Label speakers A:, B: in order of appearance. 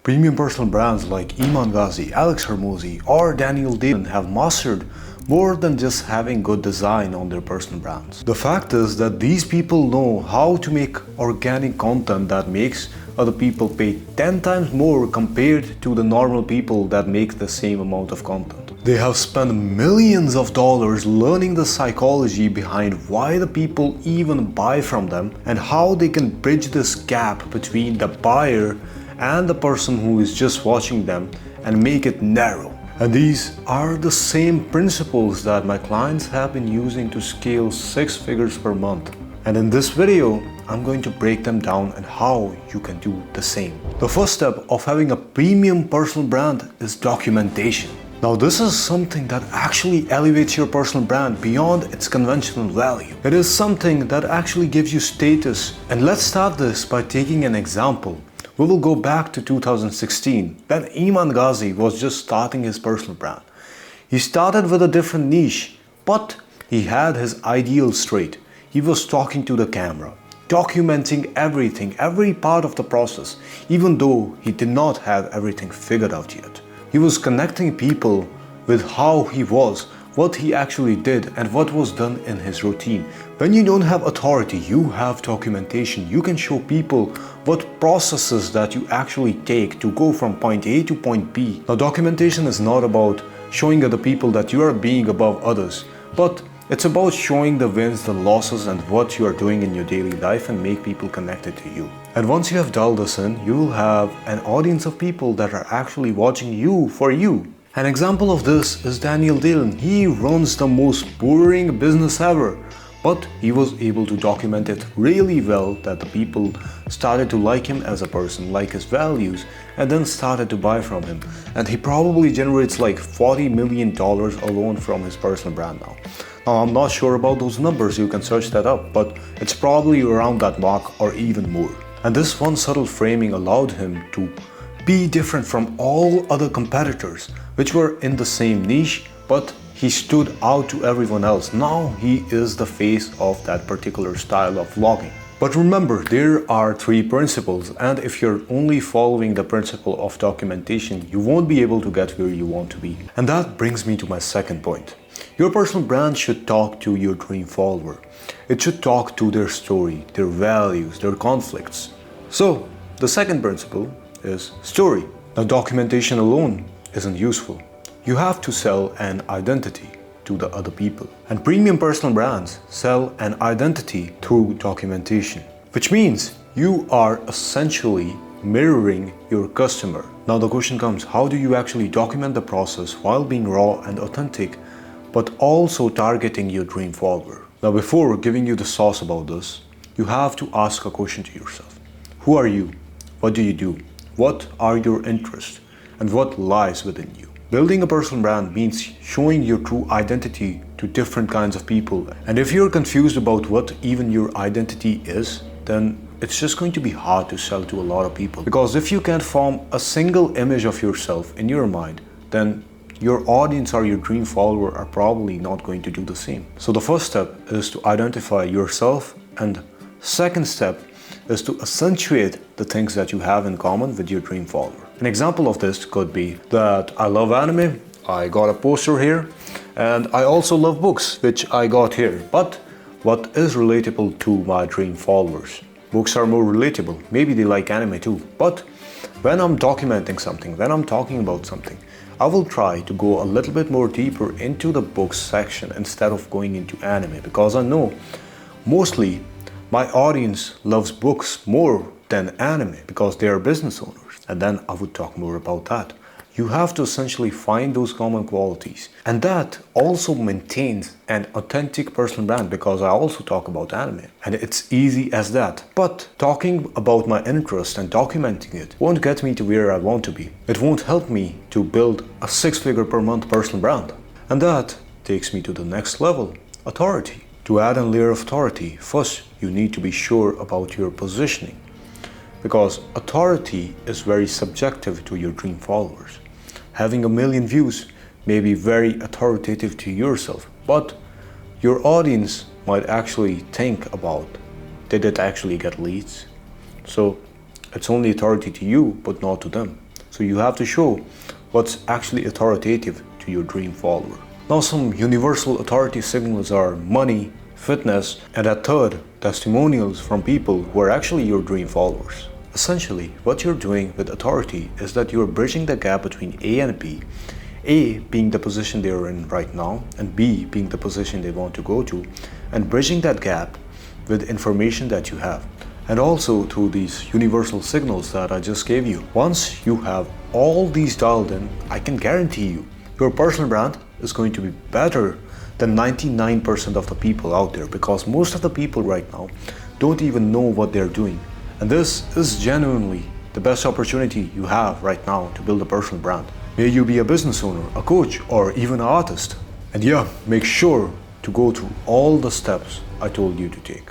A: Premium personal brands like Iman Ghazi, Alex Hormozi, or Daniel Dillon have mastered more than just having good design on their personal brands. The fact is that these people know how to make organic content that makes other people pay 10 times more compared to the normal people that make the same amount of content. They have spent millions of dollars learning the psychology behind why the people even buy from them and how they can bridge this gap between the buyer and the person who is just watching them and make it narrow. And these are the same principles that my clients have been using to scale 6 figures per month. And in this video, I'm going to break them down and how you can do the same. The first step of having a premium personal brand is documentation. Now this is something that actually elevates your personal brand beyond its conventional value. It is something that actually gives you status. And let's start this by taking an example. We will go back to 2016 when Iman Ghazi was just starting his personal brand. He started with a different niche, but he had his ideals straight. He was talking to the camera, documenting everything, every part of the process, even though he did not have everything figured out yet. He was connecting people with how he was, what he actually did, and what was done in his routine. When you don't have authority, you have documentation. You can show people what processes that you actually take to go from point A to point B. Now, documentation is not about showing other people that you are being above others, but it's about showing the wins, the losses, and what you are doing in your daily life and make people connected to you. And once you have dialed this in, you will have an audience of people that are actually watching you for you. An example of this is Daniel Dillon. He runs the most boring business ever, but he was able to document it really well that the people started to like him as a person, like his values, and then started to buy from him. And he probably generates like $40 million alone from his personal brand now. Now, I'm not sure about those numbers, you can search that up, but it's probably around that mark or even more. And this one subtle framing allowed him to be different from all other competitors, which were in the same niche, but he stood out to everyone else. Now he is the face of that particular style of vlogging. But remember, there are 3 principles, and if you're only following the principle of documentation, you won't be able to get where you want to be. And that brings me to my second point. Your personal brand should talk to your dream follower. It should talk to their story, their values, their conflicts. So, the second principle is story. Now, documentation alone isn't useful. You have to sell an identity to the other people. And premium personal brands sell an identity through documentation, which means you are essentially mirroring your customer. Now the question comes, how do you actually document the process while being raw and authentic, but also targeting your dream follower? Now before giving you the sauce about this, you have to ask a question to yourself. Who are you? What do you do? What are your interests? And what lies within you? Building a personal brand means showing your true identity to different kinds of people. And if you're confused about what even your identity is, then it's just going to be hard to sell to a lot of people. Because if you can't form a single image of yourself in your mind, then your audience or your dream follower are probably not going to do the same. So the first step is to identify yourself, and second step is to accentuate the things that you have in common with your dream follower. An example of this could be that I love anime, I got a poster here, and I also love books, which I got here. But what is relatable to my dream followers? Books are more relatable. Maybe they like anime too. But when I'm documenting something, when I'm talking about something, I will try to go a little bit more deeper into the books section instead of going into anime, because I know mostly my audience loves books more than anime because they are business owners. And then I would talk more about that. You have to essentially find those common qualities. And that also maintains an authentic personal brand, because I also talk about anime. And it's easy as that. But talking about my interest and documenting it won't get me to where I want to be. It won't help me to build a 6-figure per month personal brand. And that takes me to the next level, authority. To add a layer of authority, first you need to be sure about your positioning, because authority is very subjective to your dream followers. Having 1 million views may be very authoritative to yourself, but your audience might actually think about, did it actually get leads? So it's only authority to you, but not to them. So you have to show what's actually authoritative to your dream follower. Now, some universal authority signals are money, fitness, and a third, testimonials from people who are actually your dream followers. Essentially, what you're doing with authority is that you're bridging the gap between A and B, A being the position they're in right now, and B being the position they want to go to, and bridging that gap with information that you have. And also through these universal signals that I just gave you. Once you have all these dialed in, I can guarantee you, your personal brand is going to be better than 99% of the people out there, because most of the people right now don't even know what they're doing. And this is genuinely the best opportunity you have right now to build a personal brand. May you be a business owner, a coach, or even an artist. And yeah, make sure to go through all the steps I told you to take.